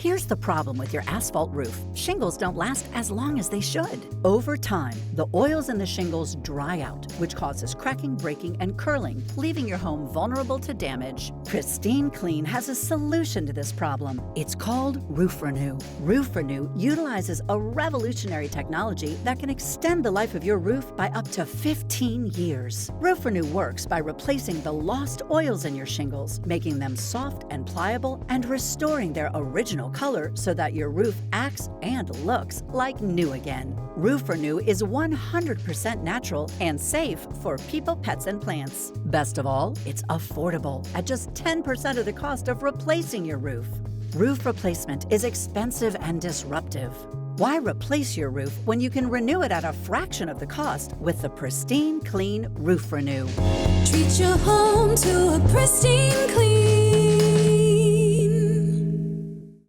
Here's the problem with your asphalt roof. Shingles don't last as long as they should. Over time, the oils in the shingles dry out, which causes cracking, breaking, and curling, leaving your home vulnerable to damage. Pristine Clean has a solution to this problem. It's called Roof Renew. Roof Renew utilizes a revolutionary technology that can extend the life of your roof by up to 15 years. Roof Renew works by replacing the lost oils in your shingles, making them soft and pliable, and restoring their original color so that your roof acts and looks like new again. Roof Renew is 100% natural and safe for people, pets, and plants. Best of all, it's affordable at just 10% of the cost of replacing your roof. Roof replacement is expensive and disruptive. Why replace your roof when you can renew it at a fraction of the cost with the Pristine Clean Roof Renew? Treat your home to a pristine clean